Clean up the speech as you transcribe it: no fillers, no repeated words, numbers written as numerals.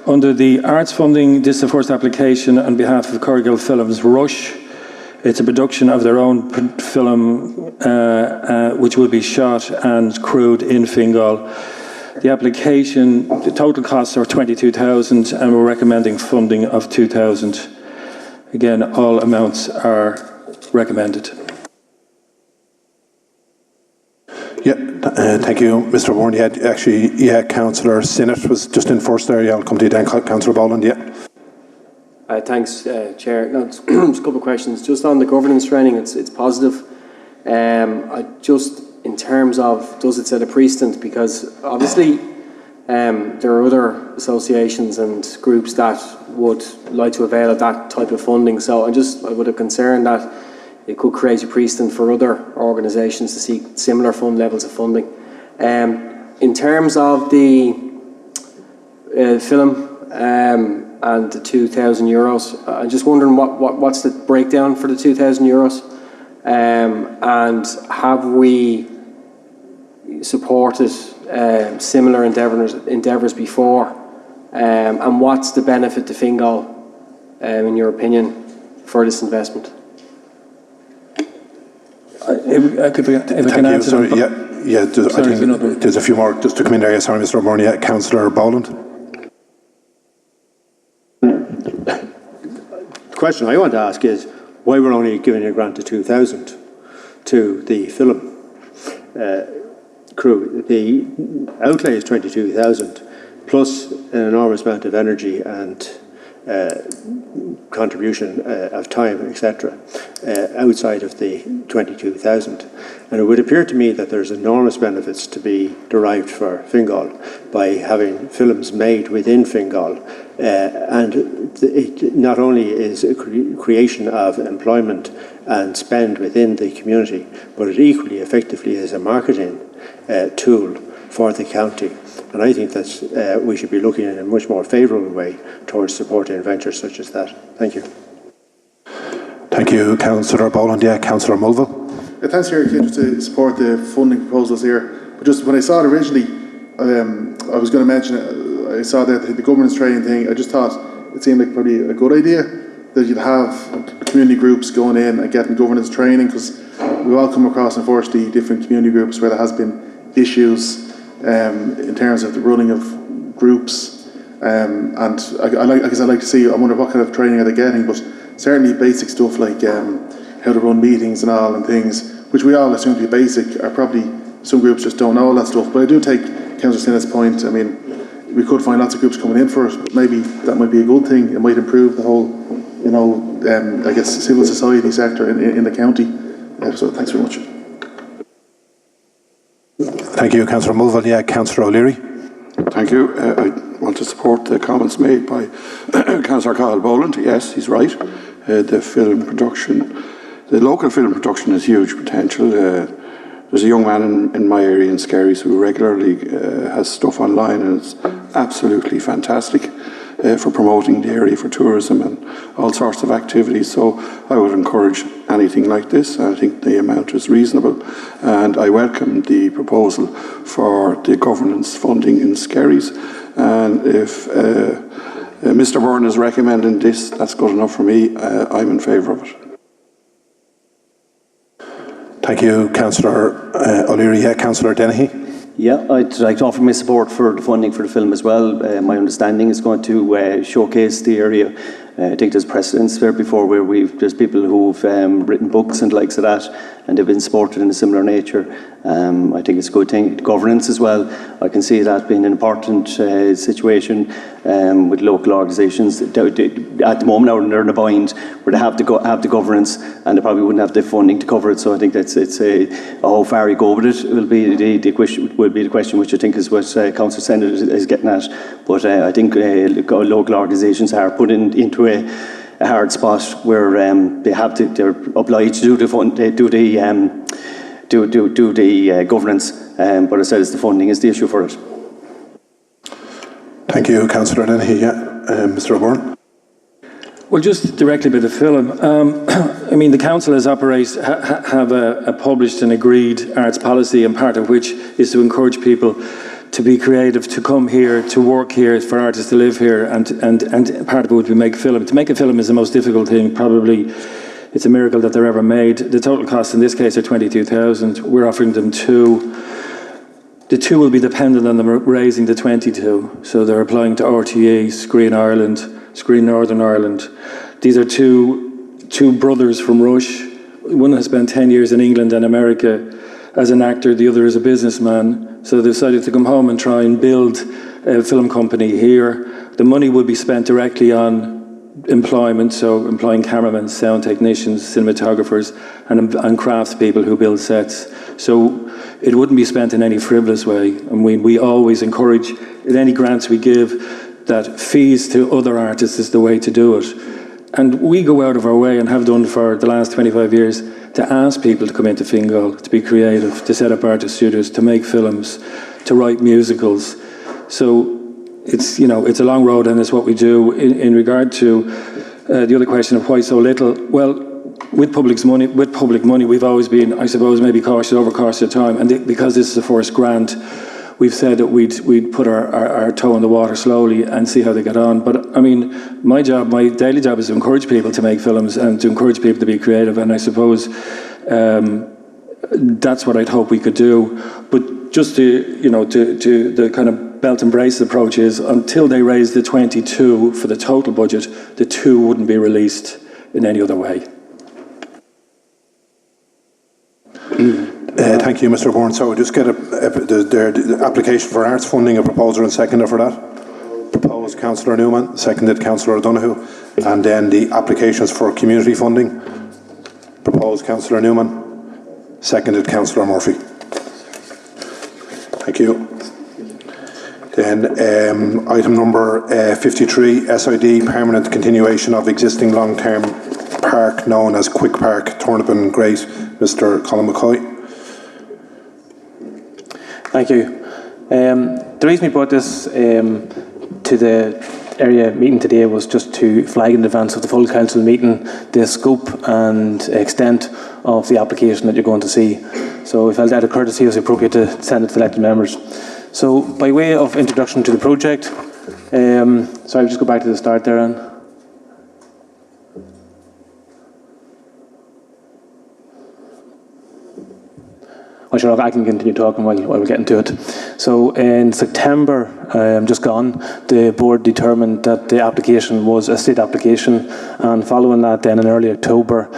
Under the arts funding, this is the first application on behalf of Corgrigg Hill Film's Rush. It's a production of their own film, which will be shot and crewed in Fingal. The application, the total costs are 22,000, and we're recommending funding of 2,000. Again, all amounts are recommended. Yeah, thank you, Mr. Warren. Councillor Sinnott was just in first there. Yeah, I'll come to you then, Councillor Boland. Yeah. Thanks, Chair. No, just a couple of questions. Just on the governance training, it's positive. In terms of, does it set a precedent? Because obviously there are other associations and groups that would like to avail of that type of funding. So I would have concern that it could create a precedent for other organisations to seek similar fund levels of funding. In terms of the film and the €2,000, I'm just wondering what's the breakdown for the €2,000, and have we supported similar endeavours before, and what's the benefit to Fingal, in your opinion, for this investment? Thank you. Sorry, I think there's a few more just to come in there. Sorry, Mr. O'Byrne. Yeah, Councillor Boland. The question I want to ask is why we're only giving a grant of 2,000 to the film crew. The outlay is 22,000 plus an enormous amount of energy and contribution of time, etc., outside of the 22,000. And it would appear to me that there's enormous benefits to be derived for Fingal by having films made within Fingal. And it not only is a creation of employment and spend within the community, but it equally effectively is a marketing tool for the county. And I think that we should be looking in a much more favourable way towards supporting ventures such as that. Thank you. Thank you, Councillor Boland. Yeah, Councillor Mulville. Thanks, Chair, just to support the funding proposals here. But just when I saw it originally, I was going to mention it. I saw that the governance training thing. I just thought it seemed like probably a good idea that you'd have community groups going in and getting governance training, because we all come across, unfortunately, different community groups where there has been issues in terms of the running of groups, and I guess I'd like to see. I wonder what kind of training are they getting, but certainly basic stuff like how to run meetings and all and things, which we all assume to be basic, are probably some groups just don't know all that stuff. But I do take Councillor Sinnott's point. I mean, we could find lots of groups coming in for it, but maybe that might be a good thing. It might improve the whole, I guess, civil society sector in the county. So thanks very much. Thank you, Councillor Mulville. Yeah, Councillor O'Leary. Thank you. I want to support the comments made by Councillor Cathal Boland. Yes, he's right. The film production, the local film production has huge potential. There's a young man in my area in Skerries who regularly has stuff online, and it's absolutely fantastic for promoting the area for tourism and all sorts of activities. So I would encourage anything like this. I think the amount is reasonable, and I welcome the proposal for the governance funding in Skerries. And if Mr. Byrne is recommending this, that's good enough for me. I'm in favour of it. Thank you, Councillor O'Leary. Yeah, Councillor Dennehy. Yeah, I'd like to offer my support for the funding for the film as well. My understanding is going to showcase the area. I think there's precedents there before where there's people who've written books and likes of that, and they've been supported in a similar nature. I think it's a good thing. Governance as well, I can see that being an important situation with local organisations. At the moment now they're in a bind where they have the governance and they probably wouldn't have the funding to cover it. So I think how far you go with it will be the question, which I think is what Councillor Sennett is getting at. But I think local organisations are put into a hard spot where they're obliged to do the governance, but I said the funding is the issue for it. Thank you, Councillor Dennehy. Yeah, Mr. O'Byrne. Well, just directly by the film. I mean, the council have a published and agreed arts policy, and part of which is to encourage people to be creative, to come here, to work here, for artists to live here, and part of it would be make film. To make a film is the most difficult thing, probably. It's a miracle that they're ever made. The total cost in this case are 22,000. We're offering them 2. The 2 will be dependent on them raising the 22. So they're applying to RTE, Screen Ireland, Screen Northern Ireland. These are two brothers from Rush. One has spent 10 years in England and America as an actor, the other is a businessman. So they decided to come home and try and build a film company here. The money will be spent directly on employment, so employing cameramen, sound technicians, cinematographers, and craftspeople who build sets. So it wouldn't be spent in any frivolous way. And we always encourage, in any grants we give, that fees to other artists is the way to do it. And we go out of our way, and have done for the last 25 years, to ask people to come into Fingal, to be creative, to set up artist studios, to make films, to write musicals. So it's, you know, it's a long road, and it's what we do. In regard to the other question of why so little, well, with public money, we've always been, I suppose, maybe overcautious at time, and because this is the first grant, we've said that we'd put our toe in the water slowly and see how they get on. But I mean, my daily job is to encourage people to make films and to encourage people to be creative, and I suppose that's what I'd hope we could do. But just to the kind of belt and brace approach is, until they raise the 22 for the total budget, the 2 wouldn't be released in any other way. Thank you, Mr. Bourne. So we'll just get the application for arts funding, a proposer and seconder for that. Proposed Councillor Newman, seconded Councillor Donoghue. And then the applications for community funding. Proposed Councillor Newman, seconded Councillor Murphy. Thank you. Then item number 53, SID, permanent continuation of existing long-term park known as Quick Park, Thornapin Great. Mr. Colin McCoy. Thank you. The reason we brought this to the area meeting today was just to flag in advance of the full council meeting the scope and extent of the application that you're going to see. So we felt out of courtesy it was appropriate to send it to the elected members. So by way of introduction to the project, so I'll just go back to the start there, Anne. Well, sure, I can continue talking while we're getting to it. So in September, just gone, the board determined that the application was a state application, and following that then in early October,